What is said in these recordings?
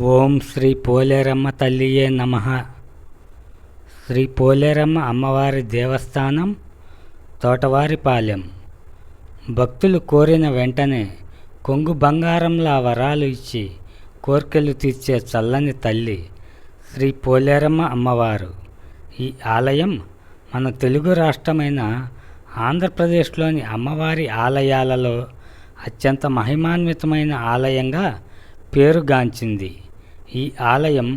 ఓం శ్రీ పోలేరమ్మ తల్లియే నమః. శ్రీ పోలేరమ్మ అమ్మవారి దేవస్థానం, తోటవారిపాలెం. భక్తులు కోరిన వెంటనే కొంగు బంగారంలా వరాలు ఇచ్చి కోర్కెలు తీర్చే చల్లని తల్లి శ్రీ పోలేరమ్మ అమ్మవారు. ఈ ఆలయం మన తెలుగు రాష్ట్రమైన ఆంధ్రప్రదేశ్లోని అమ్మవారి ఆలయాలలో అత్యంత మహిమాన్వితమైన ఆలయంగా పేరుగాంచింది. ఈ ఆలయం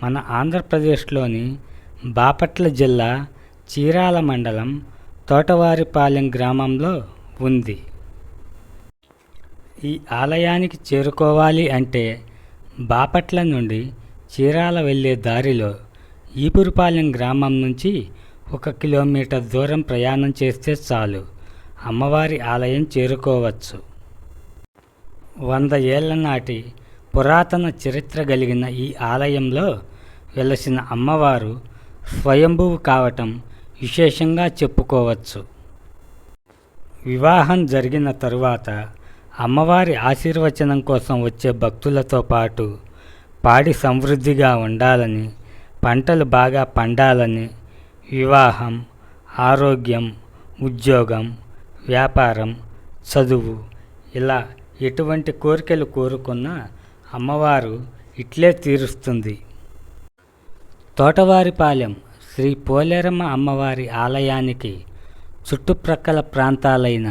మన ఆంధ్రప్రదేశ్లోని బాపట్ల జిల్లా చీరాల మండలం తోటవారిపాలెం గ్రామంలో ఉంది. ఈ ఆలయానికి చేరుకోవాలి అంటే బాపట్ల నుండి చీరాల వెళ్ళే దారిలో ఈపురపాలెం గ్రామం నుంచి 1 కిలోమీటర్ దూరం ప్రయాణం చేస్తే చాలు అమ్మవారి ఆలయం చేరుకోవచ్చు. 100 ఏళ్ల నాటి పురాతన చరిత్ర కలిగిన ఈ ఆలయంలో వెలసిన అమ్మవారు స్వయంభువు కావటం విశేషంగా చెప్పుకోవచ్చు. వివాహం జరిగిన తరువాత అమ్మవారి ఆశీర్వచనం కోసం వచ్చే భక్తులతో పాటు పాడి సమృద్ధిగా ఉండాలని, పంటలు బాగా పండాలని, వివాహం, ఆరోగ్యం, ఉద్యోగం, వ్యాపారం, చదువు ఇలా ఎటువంటి కోరికలు కోరుకున్నా అమ్మవారు ఇట్లే తీరుస్తుంది. తోటవారిపాలెం శ్రీ పోలేరమ్మ అమ్మవారి ఆలయానికి చుట్టుప్రక్కల ప్రాంతాలైన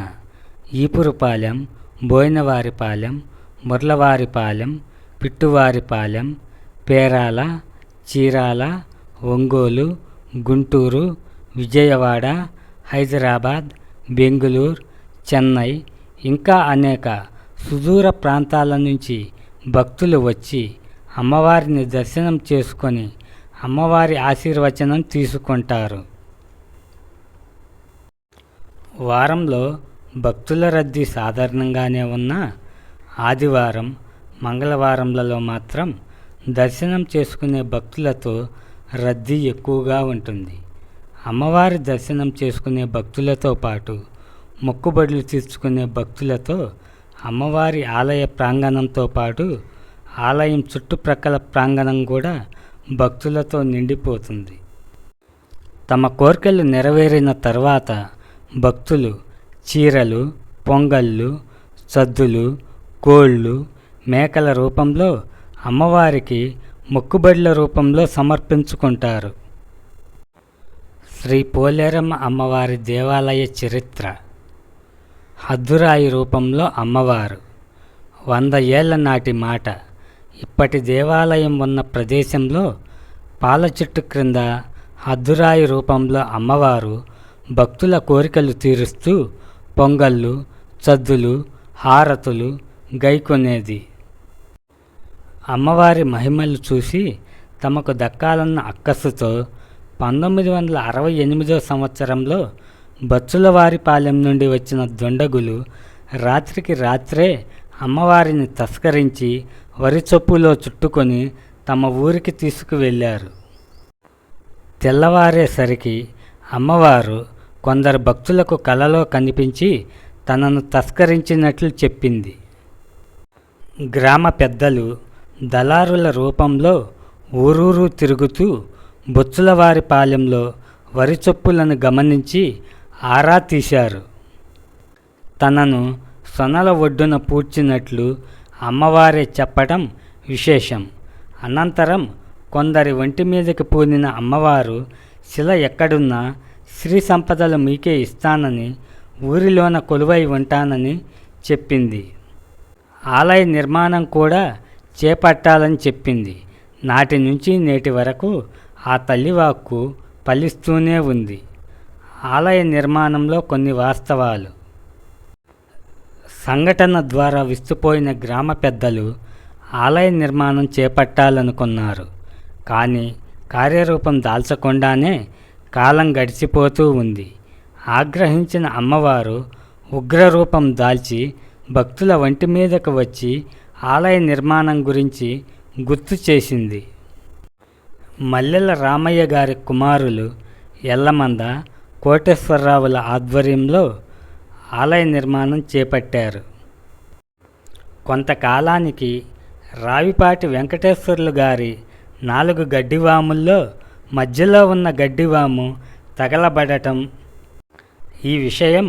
ఈపురపాలెం, బోయినవారిపాలెం, ముర్లవారిపాలెం, పిట్టువారిపాలెం, పేరాల, చీరాల, ఒంగోలు, గుంటూరు, విజయవాడ, హైదరాబాద్, బెంగుళూరు, చెన్నై ఇంకా అనేక సుదూర ప్రాంతాల నుంచి భక్తులు వచ్చి అమ్మవారిని దర్శనం చేసుకొని అమ్మవారి ఆశీర్వచనం తీసుకుంటారు. వారంలో భక్తుల రద్దీ సాధారణంగానే ఉన్నా ఆదివారం, మంగళవారంలలో మాత్రం దర్శనం చేసుకునే భక్తులతో రద్దీ ఎక్కువగా ఉంటుంది. అమ్మవారి దర్శనం చేసుకునే భక్తులతో పాటు మొక్కుబడులు తీర్చుకునే భక్తులతో అమ్మవారి ఆలయ ప్రాంగణంతో పాటు ఆలయం చుట్టుప్రక్కల ప్రాంగణం కూడా భక్తులతో నిండిపోతుంది. తమ కోరికలు నెరవేరిన తర్వాత భక్తులు చీరలు, పొంగళ్ళు, సద్దులు, కోళ్ళు, మేకల రూపంలో అమ్మవారికి మొక్కుబడుల రూపంలో సమర్పించుకుంటారు. శ్రీ పోలేరమ్మ అమ్మవారి దేవాలయ చరిత్ర. హద్దురాయి రూపంలో అమ్మవారు. 100 ఏళ్ల నాటి మాట. ఇప్పటి దేవాలయం ఉన్న ప్రదేశంలో పాల చెట్టు క్రింద హద్దురాయి రూపంలో అమ్మవారు భక్తుల కోరికలు తీరుస్తూ పొంగళ్ళు, సద్దులు, హారతులు గైకొనేది. అమ్మవారి మహిమలు చూసి తమకు దక్కాలన్న అక్కసుతో 1968 సంవత్సరంలో బచ్చులవారిపాలెం నుండి వచ్చిన దొండగులు రాత్రికి రాత్రే అమ్మవారిని తస్కరించి వరి చొప్పులో చుట్టుకొని తమ ఊరికి తీసుకువెళ్ళారు. తెల్లవారేసరికి అమ్మవారు కొందరు భక్తులకు కలలో కనిపించి తనను తస్కరించినట్లు చెప్పింది. గ్రామ పెద్దలు దళారుల రూపంలో ఊరూరు తిరుగుతూ బొచ్చులవారిపాలెంలో వరి చొప్పులను గమనించి ఆరా తీశారు. తనను సొనల ఒడ్డున పూడ్చినట్లు అమ్మవారే చెప్పటం విశేషం. అనంతరం కొందరి ఒంటి మీదకి పూనిన అమ్మవారు శిల ఎక్కడున్నా శ్రీ సంపదలు మీకే ఇస్తానని, ఊరిలోన కొలువై ఉంటానని చెప్పింది. ఆలయ నిర్మాణం కూడా చేపట్టాలని చెప్పింది. నాటి నుంచి నేటి వరకు ఆ తల్లివాక్కు ఫలిస్తూనే ఉంది. ఆలయ నిర్మాణంలో కొన్ని వాస్తవాలు. సంఘటన ద్వారా విస్తుపోయిన గ్రామ పెద్దలు ఆలయ నిర్మాణం చేపట్టాలనుకున్నారు. కానీ కార్యరూపం దాల్చకుండానే కాలం గడిచిపోతూ ఉంది. ఆగ్రహించిన అమ్మవారు ఉగ్రరూపం దాల్చి భక్తుల వంటి మీదకు వచ్చి ఆలయ నిర్మాణం గురించి గుర్తు చేసింది. మల్లెల రామయ్య గారి కుమారులు ఎల్లమంద, కోటేశ్వరరావుల ఆధ్వర్యంలో ఆలయ నిర్మాణం చేపట్టారు. కొంతకాలానికి రావిపాటి వెంకటేశ్వర్లు గారి 4 గడ్డివాముల్లో మధ్యలో ఉన్న గడ్డివాము తగలబడటం. ఈ విషయం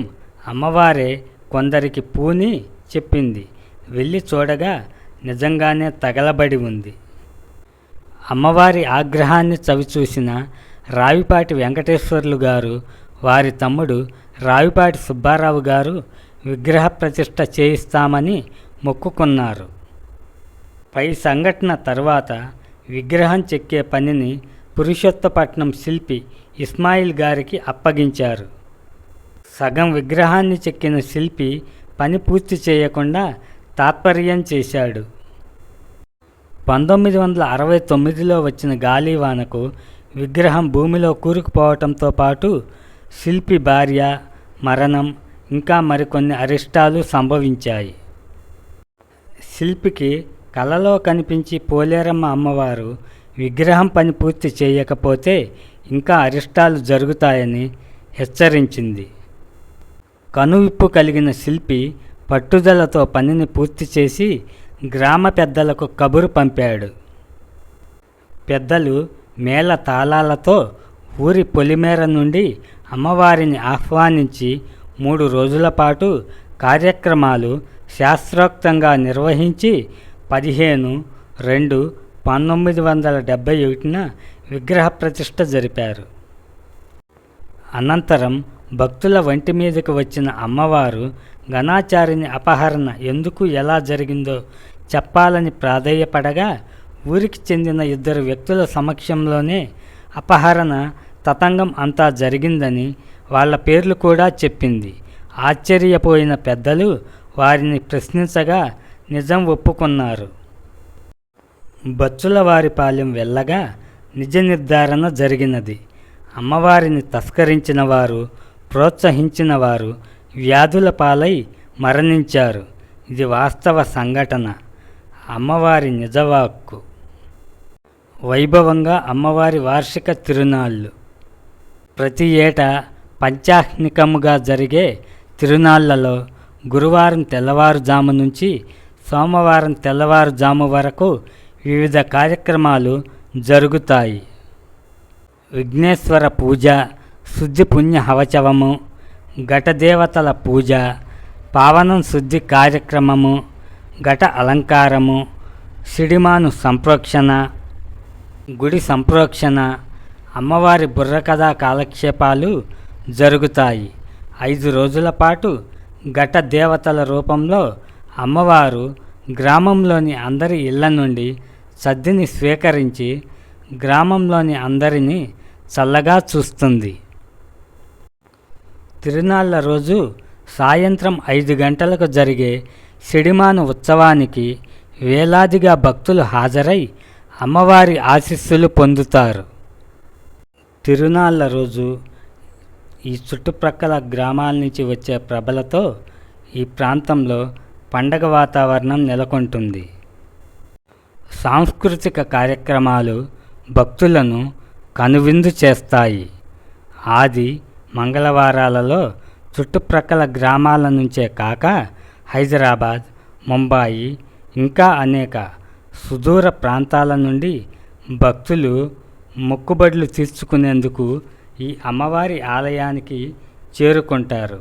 అమ్మవారే కొందరికి పూని చెప్పింది. వెళ్ళి చూడగా నిజంగానే తగలబడి ఉంది. అమ్మవారి ఆగ్రహాన్ని చవిచూసిన రావిపాటి వెంకటేశ్వర్లు గారు, వారి తమ్ముడు రావిపాటి సుబ్బారావు గారు విగ్రహ ప్రతిష్ఠ చేయిస్తామని మొక్కుకున్నారు. పై సంఘటన తర్వాత విగ్రహం చెక్కే పనిని పురుషోత్తపట్నం శిల్పి ఇస్మాయిల్ గారికి అప్పగించారు. సగం విగ్రహాన్ని చెక్కిన శిల్పి పని పూర్తి చేయకుండా తాత్పర్యం చేశాడు. 1969లో వచ్చిన గాలివానకు విగ్రహం భూమిలో కూరుకుపోవటంతో పాటు శిల్పి భార్య మరణం, ఇంకా మరికొన్ని అరిష్టాలు సంభవించాయి. శిల్పికి కలలో కనిపించి పోలేరమ్మ అమ్మవారు విగ్రహం పని పూర్తి చేయకపోతే ఇంకా అరిష్టాలు జరుగుతాయని హెచ్చరించింది. కనువిప్పు కలిగిన శిల్పి పట్టుదలతో పనిని పూర్తి చేసి గ్రామ పెద్దలకు కబురు పంపాడు. పెద్దలు మేళ తాళాలతో ఊరి పొలిమేర నుండి అమ్మవారిని ఆహ్వానించి 3 రోజుల పాటు కార్యక్రమాలు శాస్త్రోక్తంగా నిర్వహించి 15/2/1971న విగ్రహ ప్రతిష్ఠ జరిపారు. అనంతరం భక్తుల వంటి మీదకు వచ్చిన అమ్మవారు ఘనాచారిని అపహరణ ఎందుకు ఎలా జరిగిందో చెప్పాలని ప్రాధేయపడగా ఊరికి చెందిన 2 వ్యక్తుల సమక్షంలోనే అపహరణ తతంగం అంతా జరిగిందని వాళ్ళ పేర్లు కూడా చెప్పింది. ఆశ్చర్యపోయిన పెద్దలు వారిని ప్రశ్నించగా నిజం ఒప్పుకున్నారు. బచ్చులవారిపాలెం వెళ్ళగా నిజ నిర్ధారణ జరిగినది. అమ్మవారిని తస్కరించిన వారు, ప్రోత్సహించిన వారు వ్యాధుల పాలై మరణించారు. ఇది వాస్తవ సంఘటన. అమ్మవారి నిజవాక్కు. వైభవంగా అమ్మవారి వార్షిక తిరునాళ్ళు. ప్రతి ఏటా పంచాహ్నికముగా జరిగే తిరునాళ్లలో గురువారం తెల్లవారుజాము నుంచి సోమవారం తెల్లవారుజాము వరకు వివిధ కార్యక్రమాలు జరుగుతాయి. విఘ్నేశ్వర పూజ, శుద్ధి పుణ్య హవచవము, ఘటదేవతల పూజ, పావనం శుద్ధి కార్యక్రమము, ఘట అలంకారము, సిడిమాను సంప్రోక్షణ, గుడి సంప్రోక్షణ, అమ్మవారి బుర్రకథా కాలక్షేపాలు జరుగుతాయి. 5 రోజుల పాటు ఘట దేవతల రూపంలో అమ్మవారు గ్రామంలోని అందరి ఇళ్ల నుండి సద్దిని స్వీకరించి గ్రామంలోని అందరినీ చల్లగా చూస్తుంది. తిరునాళ్ల రోజు సాయంత్రం 5 గంటలకు జరిగే సిడిమాను ఉత్సవానికి వేలాదిగా భక్తులు హాజరై అమ్మవారి ఆశీస్సులు పొందుతారు. తిరునాళ్ల రోజు ఈ చుట్టుప్రక్కల గ్రామాల నుంచి వచ్చే ప్రభలతో ఈ ప్రాంతంలో పండగ వాతావరణం నెలకొంటుంది. సాంస్కృతిక కార్యక్రమాలు భక్తులను కనువిందు చేస్తాయి. ఆది మంగళవారాలలో చుట్టుప్రక్కల గ్రామాల నుంచే కాక హైదరాబాద్, ముంబాయి ఇంకా అనేక సుదూర ప్రాంతాల నుండి భక్తులు మొక్కుబడులు తీర్చుకునేందుకు ఈ అమ్మవారి ఆలయానికి చేరుకుంటారు.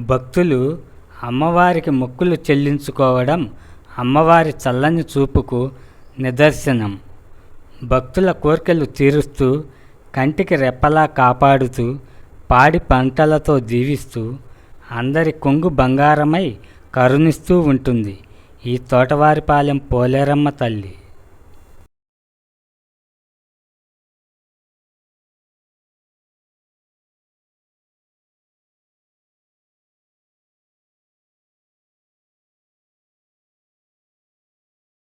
భక్తులు అమ్మవారికి మొక్కులు చెల్లించుకోవడం అమ్మవారి చల్లని చూపుకు నిదర్శనం. భక్తుల కోర్కెలు తీరుస్తూ, కంటికి రెప్పలా కాపాడుతూ, పాడి పంటలతో దీవిస్తూ, అందరి కొంగు బంగారమై కరుణిస్తూ ఉంటుంది ఈ తోటవారిపాలెం పోలేరమ్మ తల్లి.